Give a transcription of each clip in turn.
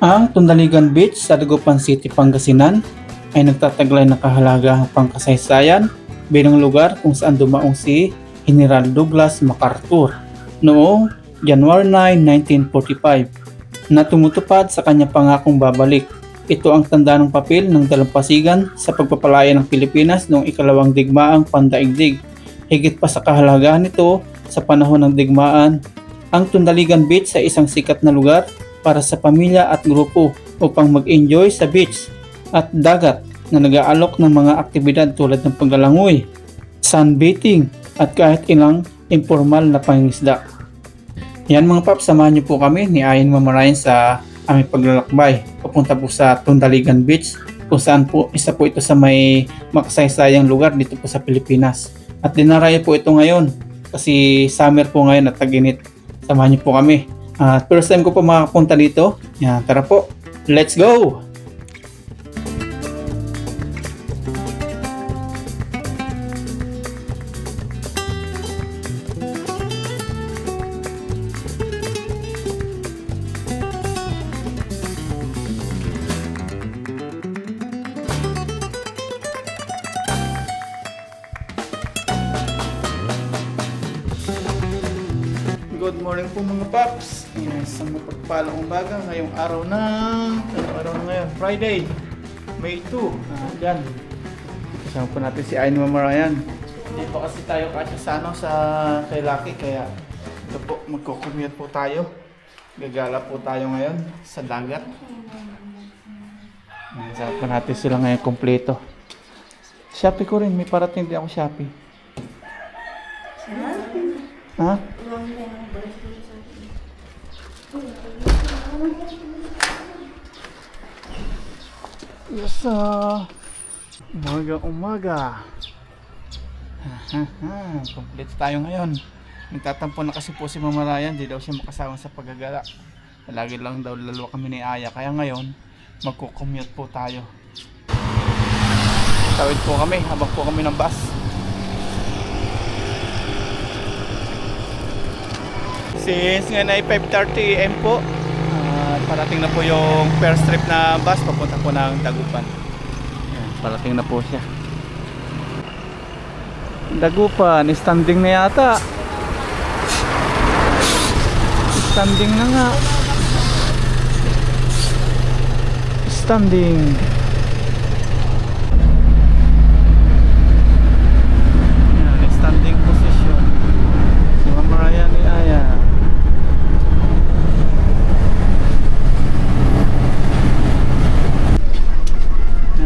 Ang Tundaligan Beach sa Dagupan City, Pangasinan ay nagtataglay ng kahalagahang pangkasaysayan bilang lugar kung saan dumaong si General Douglas MacArthur noong January 9, 1945 na tumutupad sa kanyang pangakong babalik. Ito ang tanda ng papel ng dalampasigan sa pagpapalaya ng Pilipinas noong ikalawang digmaang pandaigdig. Higit pa sa kahalagahan nito sa panahon ng digmaan, ang Tundaligan Beach ay isang sikat na lugar para sa pamilya at grupo upang mag-enjoy sa beach at dagat na nag-aalok ng mga aktibidad tulad ng paglalangoy, sunbathing at kahit ilang informal na pangingisda. Yan mga paps, samahan niyo po kami ni Ayan Mamarayan sa aming paglalakbay papunta po sa Tundaligan Beach kung saan po isa po ito sa may makasaysayang lugar dito po sa Pilipinas. At dinarayo po ito ngayon kasi summer po ngayon at tag-init. Samahan niyo po kami. First time ko po makapunta dito. Yan, tara po. Let's go! Good morning po mga paps. Isang mapagpalang umaga ngayong araw na ngayon, Friday, May 2. Diyan. Kasama po natin si Ayan Mamarayan. Hindi pa kasi tayo kasya sa kay Lucky, kaya ito po, magko-commute po tayo. Gagala po tayo ngayon sa dagat. Kasama po natin sila ngayon kompleto. Shopee ko rin, may parating din ako Shopee. Ha? Yes, umaga. Complete tayo ngayon. Nagtatampo na kasi po si Mamarayan, di daw siya makasama sa paggagala. Lagi lang daw lalo kami ni Aya, kaya ngayon magko-commute po tayo. Tawid po kami, habang po kami ng bus. Since ngayon ay 5:30 AM po, parating na po yung first trip na bus papunta po ng Dagupan. Ayan, parating na po siya. Dagupan, standing na yata. Standing na nga. Standing. Ayan, standing position. Si Mamarayan ni Aya.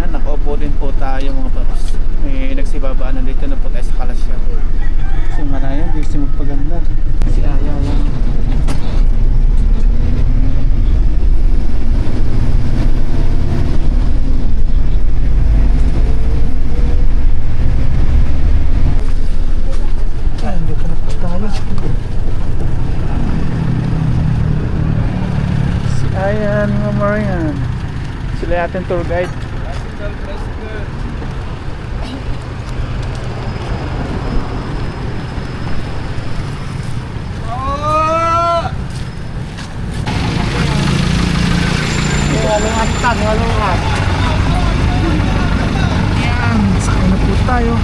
Nakaupo din po tayo mga paps. May nagsibabaan na dito na po tayo sa Kalasyaw. Si Marayan, di siya magpaganda. Si Aya lang. Ayan, dito na po tayo. Si Ayan, mga Marayan. Sila ating tour guide. Walungat. Yan, sakay na po tayo.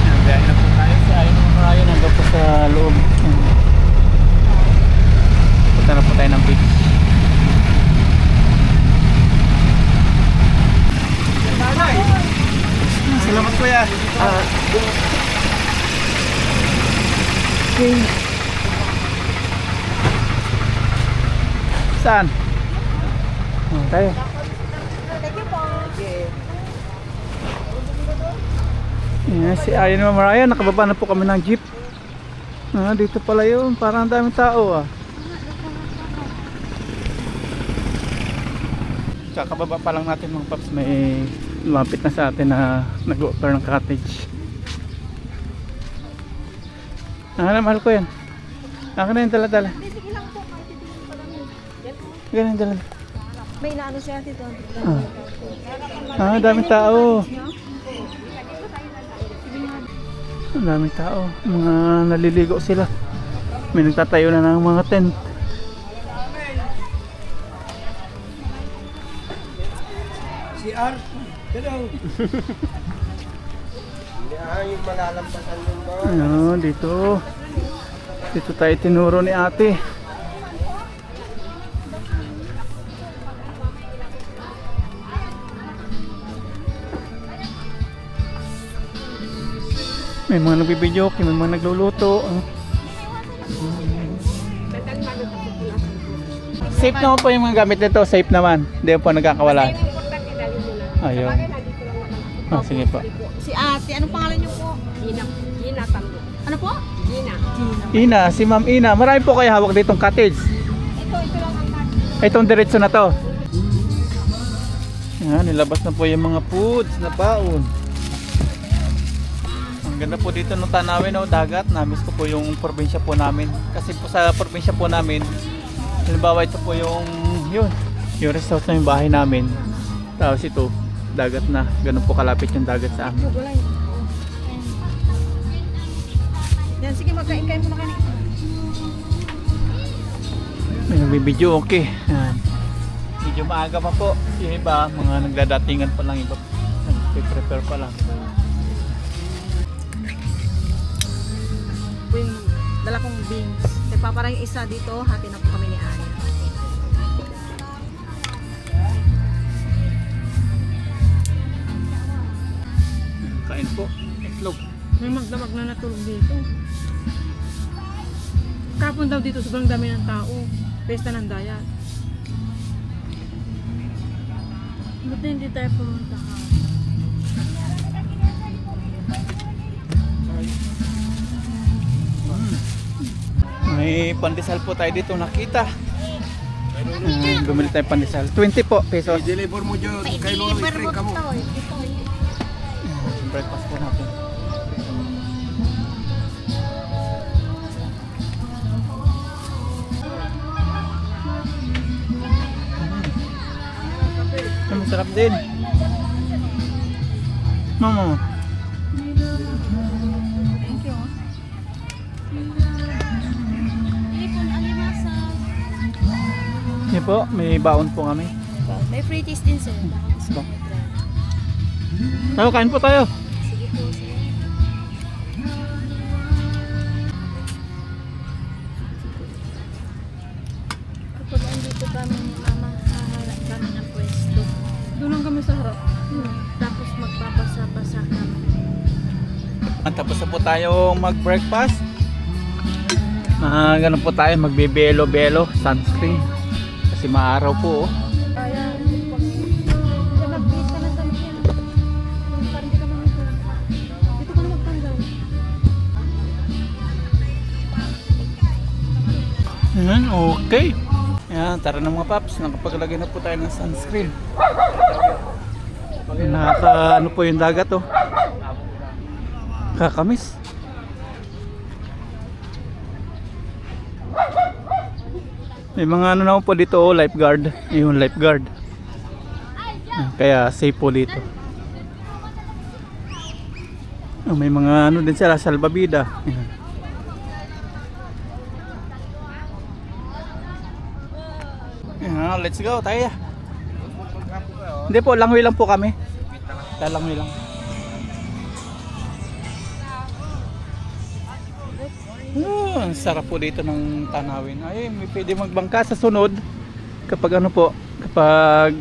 Yan, biyahe na po tayo sa Ayan Mamarayan hanggang po sa loob. Punta na po tayo ng beach. Salamat kuya. Okay. Saan? Tayo. Yan, si Ayan Mamarayan, nakababa na po kami ng jeep. Dito pala yun, parang daming tao Kakababa pa lang natin mga paps, may lumapit na sa atin na nag-offer ng cottage. Mahal ko yan. Akin na yung dala-dala. Ganun dala. May naano siya dito. Daming tao. Ang daming tao, mga naliligo sila. May nagtatayo na ng mga tent. Ar. Hello. Hindi yung malalampasan yung ba? Ano, dito. Dito tayo tinuro ni ate. May mga nagbibidyo, may mga nagluluto. Safe naman po yung mga gamit nito, safe naman. Hindi po nagkakawala. Ayun. Ah, sige po. Si ate, anong pangalan niyo po? Gina Tambo. Ano po? Gina. Ina, si Ma'am Ina. Marami po kayo hawak ditong cottage. Ito lang ang cottage. Itong diretso na to. Yan, nilabas na po yung mga foods na baon. Ang ganda po dito ng tanawin, no, dagat. Namiss ko po yung probinsya po namin. Kasi po sa probinsya po namin, halimbawa ito po yung yung resort na yung bahay namin. Tapos ito, dagat na. Ganun po kalapit yung dagat sa amin. Yan, sige, magkain-kain muna kayo. May nagbibidyo, okay. Yan. Medyo maaga pa po. Yung iba, mga nagdadatingan pa lang. Iba, nag-prepare pa lang. Po yung dala kong beans. Kaya parang yung isa dito, hati na po kami ni Ana. Kain po. Itlog. May magdamag na natulog dito. Kapon daw dito, sobrang dami ng tao. Pesta ng dayat. Buti hindi tayo pumunta ka. May pandesal po tayo dito nakita. Bumili tayo pandesal. 20 po pesos. I-deliver mo dyan. Kay mga i-drink ka mo. Breakfast po natin. Masarap din. Mama. Thank you. Hindi po, may baon po kami. May free taste din sir. Ba? Tayo, kain po tayo. Sige po, sige. Kapag andito kami ni mama, haharap kami ng pwesto. Doon lang kami sa harap. Tapos magpapasa-pasa kami. At tapos na po tayo mag-breakfast. Ganun po tayo, magbibelo-belo, sunscreen. Kasi maaraw po. Oh. Kaya, mag-bis ka na sa mga. Parang di ka mamito. Dito ka na magtanggal. Ayan, okay. Ayan, tara na mga paps. Nakapaglagay na po tayo ng sunscreen. Ano po yung dagat oh. Kakamis. May mga ano naman po dito oh, lifeguard. Yung lifeguard. Kaya safe po dito. May mga ano din sila, salbabida. Ayan. Let's go, tayo. Hindi po, langoy lang po kami. Langoy lang. Ang sarap po dito ng tanawin. Ay, may pwede magbangka sa sunod. Kapag ano po, kapag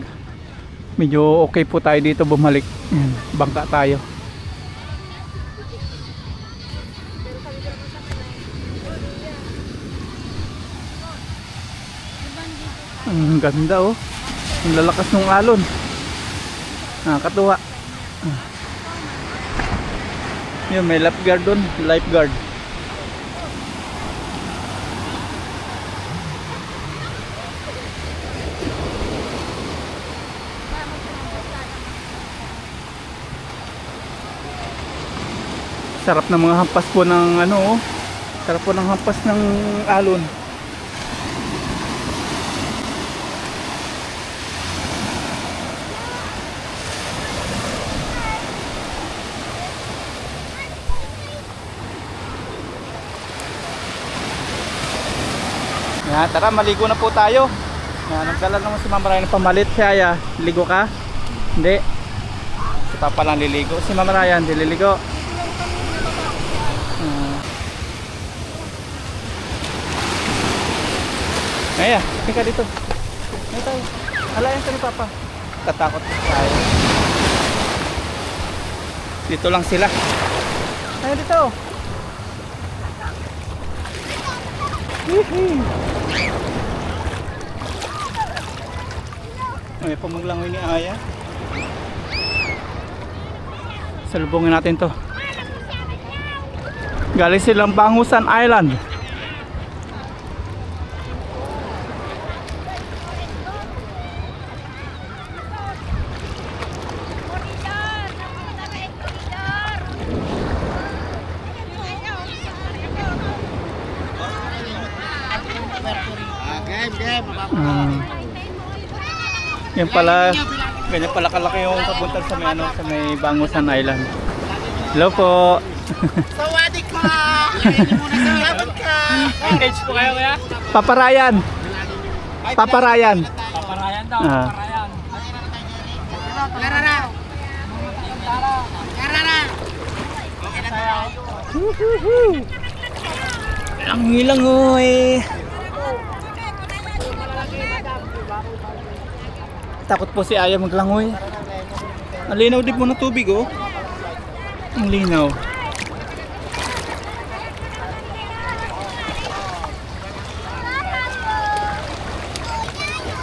medyo okay po tayo dito bumalik. Ayan, bangka tayo. Ang ganda oh. Ang lalakas ng alon. Nakakatuwa. Yun, may lifeguard doon. Lifeguard. Sarap ng mga hampas po ng ano oh. Sarap po ng hampas ng alon. Yan, tara maligo na po tayo. Yan, nagdala naman si Ma'am Ryan ng pamalit. Kaya, ligo ka. Hindi. Si Papa lang liligo. Si Mama Ryan dililigo. Ayan, tika dito. Ayan tayo. Alayan ka ni Papa. Katakot tayo. Dito lang sila. Ayan dito. Ay, pamaglangoy ni Aya. Salubungin natin to. Galing silang Bangusan Island. Yan pala, ganyan pala kalaki yung kapuntan sa may ano, sa may Bangusan Island. Hello po. Sawadee ka! Sawadee ka! Engage po kayo kaya? Papa Ryan. Papa Ryan. Paparayan daw, Ah. paparayan. Larara! Larara! Ang hilang oy. Takot po si Aya maglangoy. Ang linaw din po ng tubig oh. Ang linaw.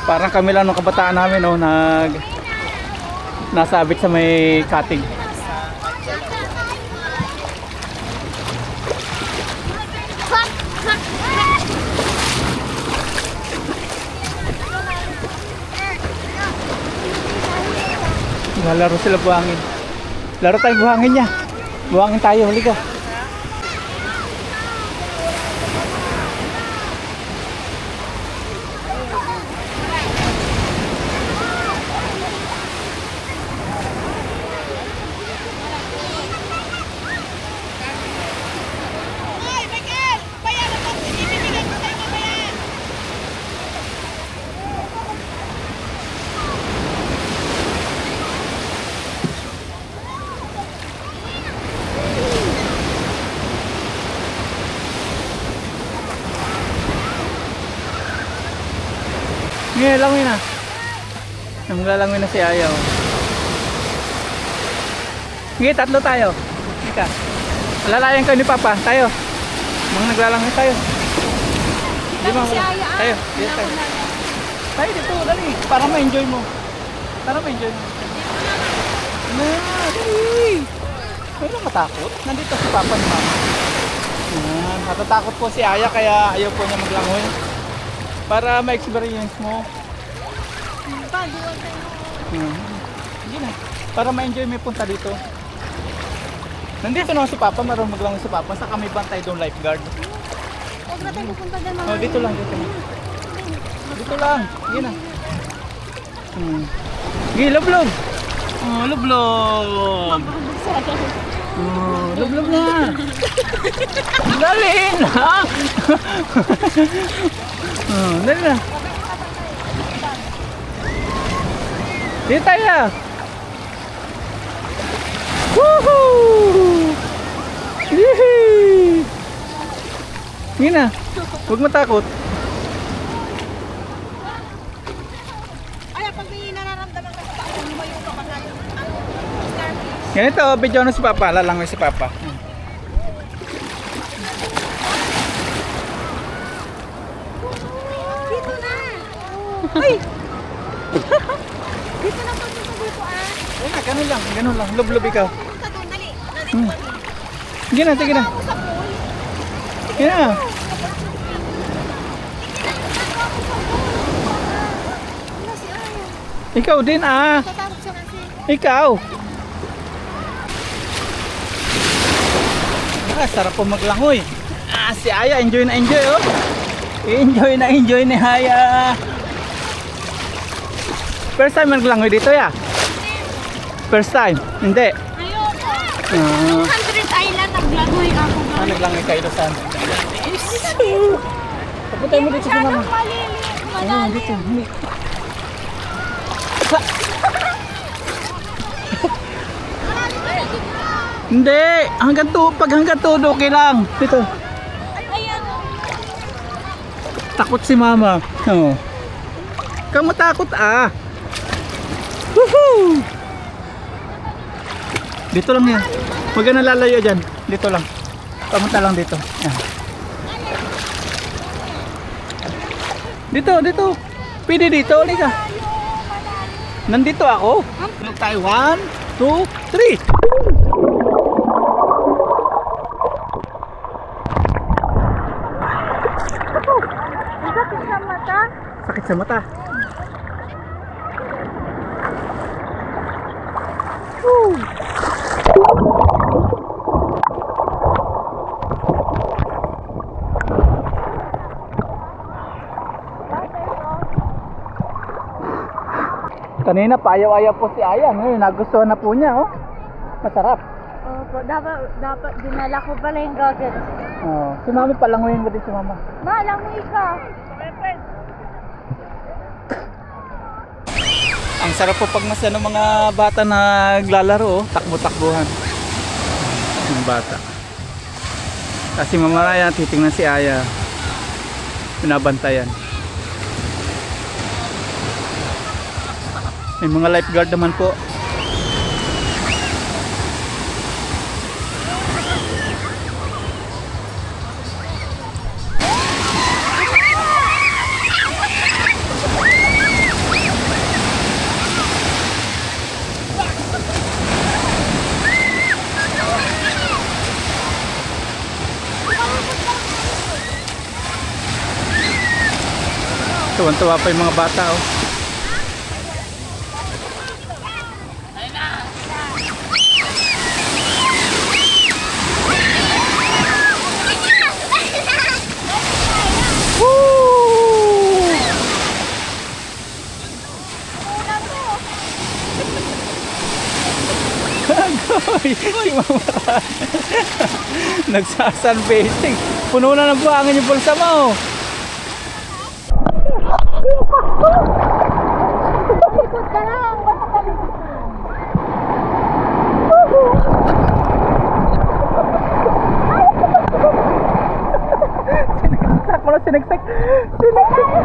Parang kami lang ng kabataan namin oh, nasabit sa may cutting. Laro sila buhangin. Laro tayo buhangin niya. Buhangin tayo, halika. Ngayon, langoy na. Maglalangoy na si Ayaw. Sige, tatlo tayo. Ika. Lalayan kayo ni Papa. Tayo. Mga naglalangoy tayo. Di ba? Tayo. Dito tayo. Tayo dito, dali. Para ma-enjoy mo. Para ma-enjoy mo. Na, dali. May lang matakot. Nandito si Papa ni Mama. Natatakot po si Aya kaya ayaw po niya maglangoy. Para ma-experience mo. Hindi na. Para ma-enjoy mo punta dito. Nandito naman si Papa, marunong maglangoy si Papa. Saka may bantay doon lifeguard. Huwag na tayo pupunta dyan mga. Oh, dito lang, dito lang. Dito lang. Sige na. Sige, lublob. Oh, lublob. Oh, lublob na. Dali na. Oh, dali na. Dito tayo. Woohoo! Yehey! Sige na. Huwag matakot. Ay, pag may nararamdaman ka sa ako, lumayo ka pa tayo. Ganito, video na si Papa. Lalangoy si Papa. Dito na! Ay! Dito na pag dito dito Ayun na, ganun lang. Lublob ikaw. Punta doon, dali. Dali. Sige na, sige na. Sige na. Wala si Aya. Ikaw din ah. Tatakot siya kasi. Ikaw. Sarap po maglangoy. Si Aya, enjoy na enjoy oh. Enjoy na enjoy ni Aya. First time maglangoy dito ya? First time? Hindi. Ayoko. 100 Island, naglangoy ako. Naglangoy kayo doon saan? Papuntay mo dito si Mama. Maliliit, Ayun, dito. Hindi, pag hanggang todo okay lang. Dito. Ayan o. Takot si mama. Oh. Kang matakot ah. Woohoo! Dito lang yan. Huwag ka nalalayo dyan. Dito lang. Pamunta lang dito. Yan. Dito. Pwede dito. Ulit ka. Nandito ako. Tulog tayo. 1, 2, 3. Sakit sa mata. Sakit sa mata. Kanina paayaw-ayaw po si Aya. Ngayon nagustuhan na po niya, oh. Masarap. Opo, dapat dinala ko pala yung goggles. Oh, si Mami palanguyin mo din si Mama. Ma, langoy ka. Ang sarap po pag mas ano, mga bata na naglalaro, oh. Takbo-takbuhan. Yung bata. Kasi mamaya titingnan si Aya. Binabantayan. May mga lifeguard naman po. Tuwan-tuwa pa yung mga bata, oh. Si Mama nagsasunbathing. Puno na ng buhangin yung bulsa mo. Ikot ka lang. Sinagsak mo na, sinagsak. Hindi na kaya.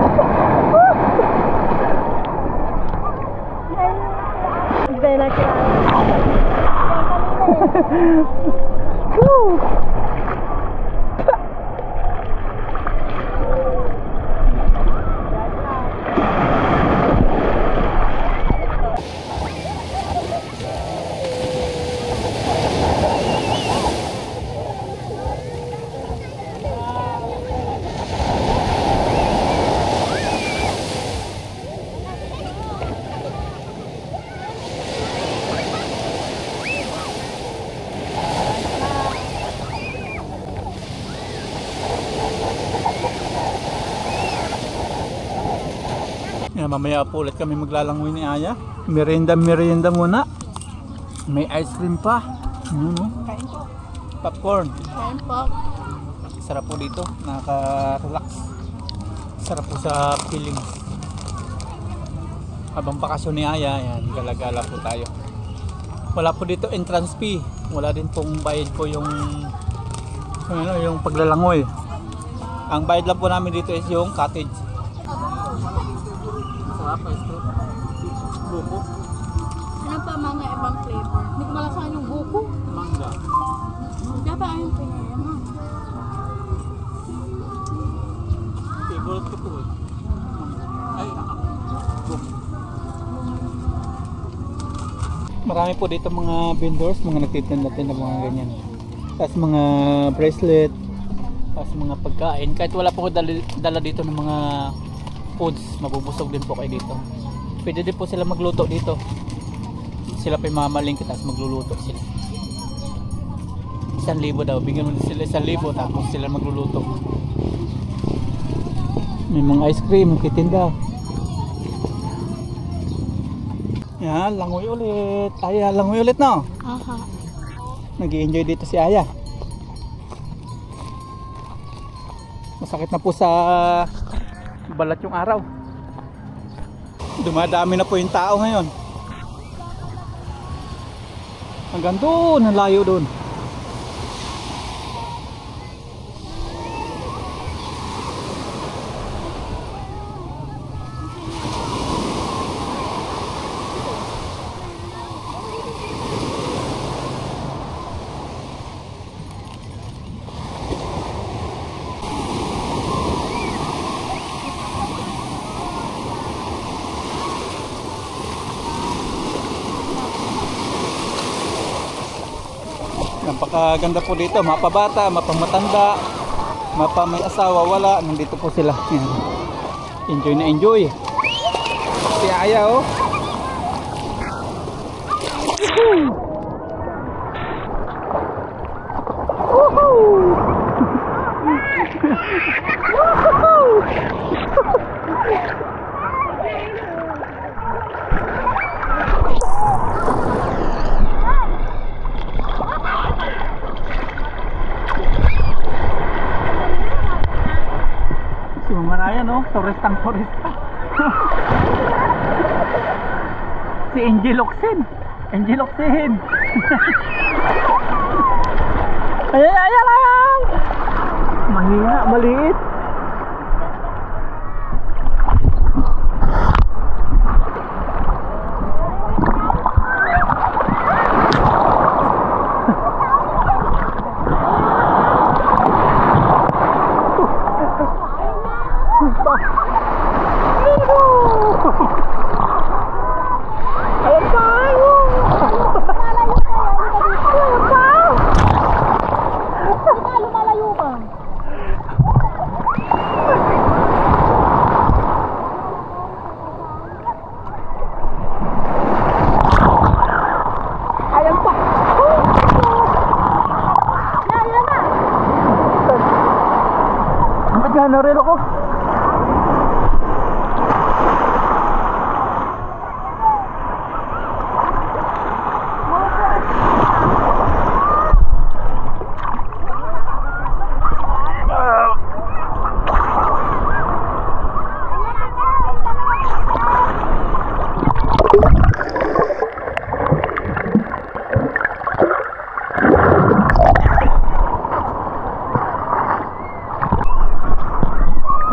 Yan, mamaya po ulit kami maglalangoy ni Aya. Merienda muna. May ice cream pa. No? Kain po. Popcorn. Kain po. Sarap po dito. Nakaka-relax. Sarap po sa feeling. Habang bakasyon ni Aya, yan, gala-gala po tayo. Wala po dito entrance fee. Wala din pong bayad po yung paglalangoy. Ang bayad lang po namin dito is yung cottage. Sarap, ice cream. Buko. Ano pa mga ibang flavor? Hindi ko malasahan yung buko. Mangga. Dapat ayun pa yan. Favorite ko po eh. Ay, buko. Marami po dito mga vendors, mga nagtitinda ng mga ganyan. Tapos mga bracelet, tapos mga pagkain. Kahit wala po ko dala dito ng mga foods, mabubusog din po kayo dito. Pwede din po sila magluto dito. Sila pa yung mamalingkit tapos magluluto sila. 1,000 daw, bigyan mo sila 1,000 tapos sila magluluto. May mga ice cream, kitinda. Yan, langoy ulit. Aya, langoy ulit, no? Aha. Nag-i-enjoy dito si Aya. Masakit na po sa balat yung araw. Dumadami na po yung tao ngayon. Hanggang doon, ang layo doon. Napakaganda po dito, mapabata, mapamatanda, mapa may asawa, wala, nandito po sila. Yan. Enjoy na enjoy. Si Aya oh. Ayan oh, turistang turista. Si Angel Oxen. Angel Oxen. Ayan, ayan lang. Mahina, maliit. Na rin ako.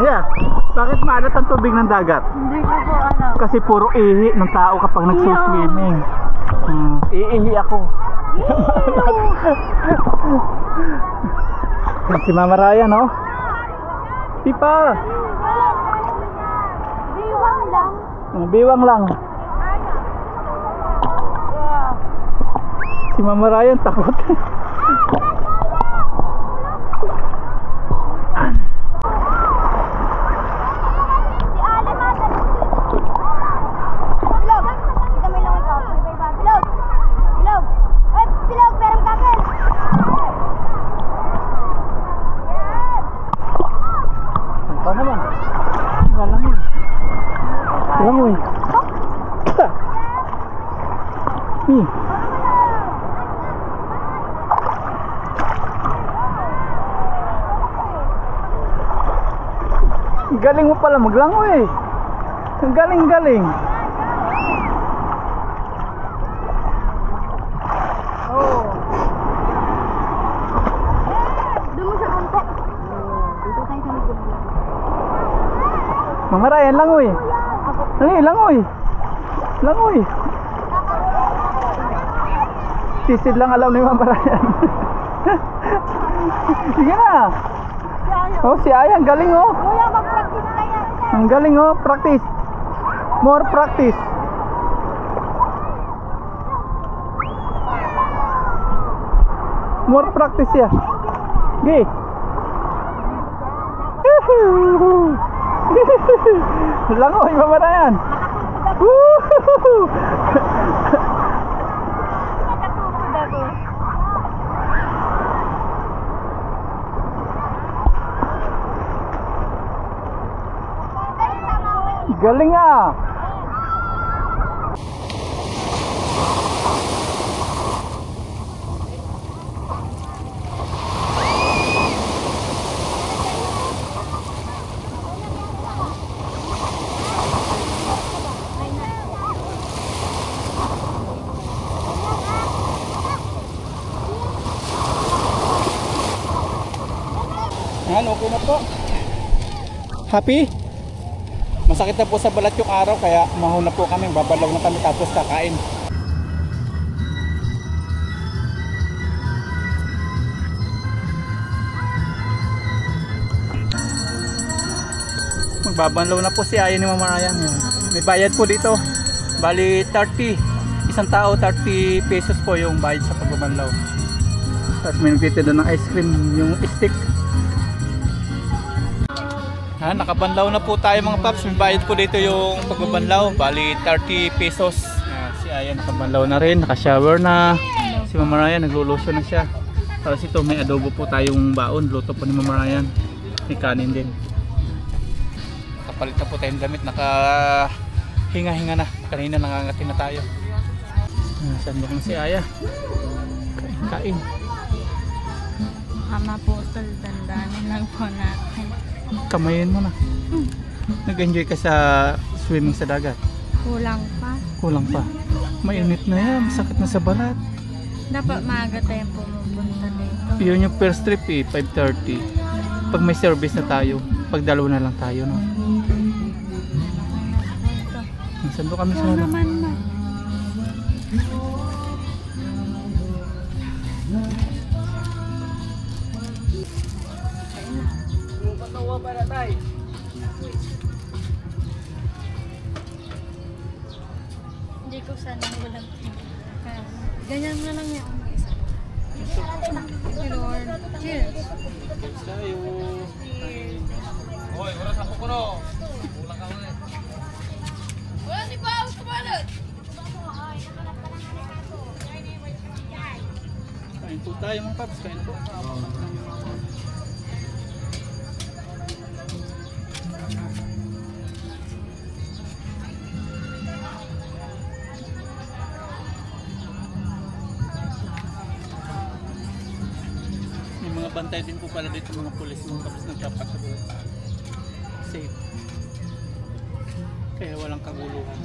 Yeah. Bakit maalat ang tubig ng dagat? Hindi ko po alam. Kasi puro ihi ng tao kapag nagsuswimming. Iihi ako. Si Mama Raya, no? Pipa! Biwang lang. Biwang lang. Si Mama Raya takot. Galing mo pala maglangoy. Ang galing-galing. Oh. Doon mo sa konti. Dito tayo sa likod. Mama Ryan, langoy. Dali, langoy. Langoy. Sisid lang alam ni Mama Ryan. Sige na. Oh, si Ayang, galing oh. Kuya, mag-practice tayo. Ang galing oh, practice. More practice. More practice ya. Okay. Langoy, Mama Ryan. Galing ah. Yan, okay na po. Happy? Masakit na po sa balat yung araw kaya mahuna po kami. Babalaw na kami tapos kakain. Magbabanlaw na po si Aya ni Mama Ryan. May bayad po dito. Bali 30. Isang tao 30 pesos po yung bayad sa pagbabanlaw. Tapos may nagtitinda ng ice cream, yung stick. Ha, nakabanlaw na po tayo mga paps. May bayad po dito yung pagbabanlaw. Bali 30 pesos. Si Aya nakabanlaw na rin, nakashower na. Si Mama Ryan nagluluso na siya. Tapos ito may adobo po tayong baon. Luto po ni Mama Ryan. May kanin din. Nakapalit na po tayong damit. Nakahinga-hinga na. Kanina nangangati na tayo. Saan mo kang si Aya? Kain. Ama po, dandanin lang po natin. Kamayin mo na. Nag-enjoy ka sa swimming sa dagat? Kulang pa. Kulang pa. Mainit na yan. Sakit na sa balat. Dapat maaga tayo pumupunta dito. Yun yung first trip 5:30. Pag may service na tayo, pag dalawa na lang tayo, no? Sando kami sa wala. Naman na. Hindi ko sana walang ganyan na lang yung isa. Lord. Cheers. Tayo. Hoy, oras ako ko no. Kulang ka ulit. Wala si Paus, kumalat! Kain po tayo mga paps. Kain po. May mga bantay din po pala dito mga pulis mga paps nagpapatrol. Safe. Kaya walang kaguluhan.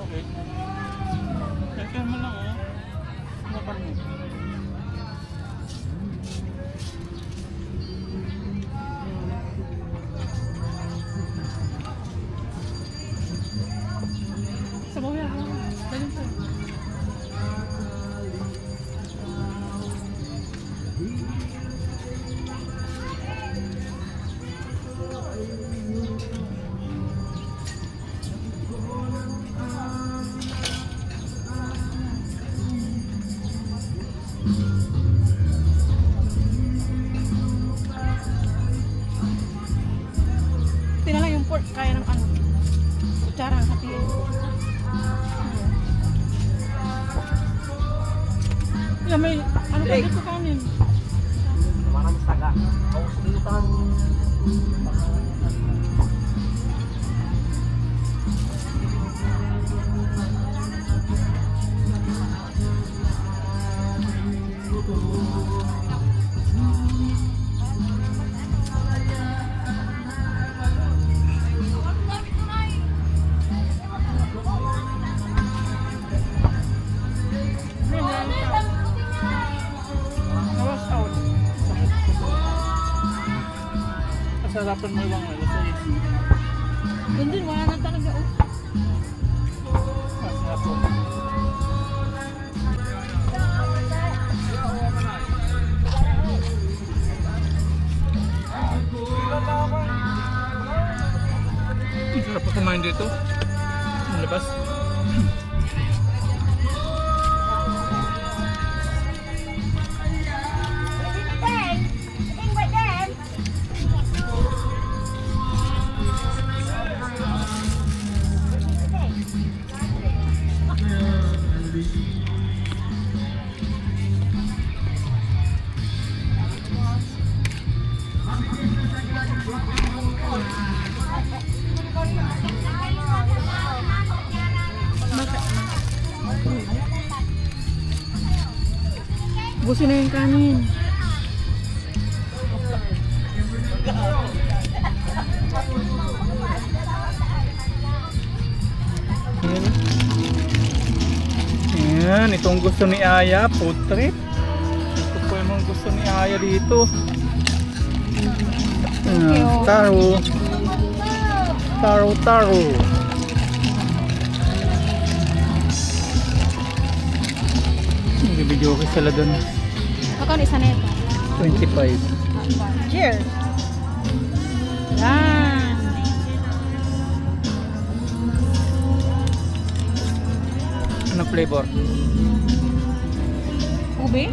Okay. Kaya mo lang oh. Mapan mo. Sabaw yan. Dalim po. Tingnan lang yung pork. Kaya ng ano. Kutsara. Hatiin. Yeah, may ano pa dito kanin. Maraming taga. Kaus dito. Kasarapan mo lang ano sa AC. Hindi, wala na talaga. Masarap po. Ang sarap pa kumain dito. Ang labas. Busin na yung kanin. Ayan. Yan, itong gusto ni Aya, food trip. Ito po yung mga gusto ni Aya dito. Yan, taro. Taro. Nagbibideo ko sila doon. Magkano isa nito? 25. Cheers! Yan! Anong flavor? Ube?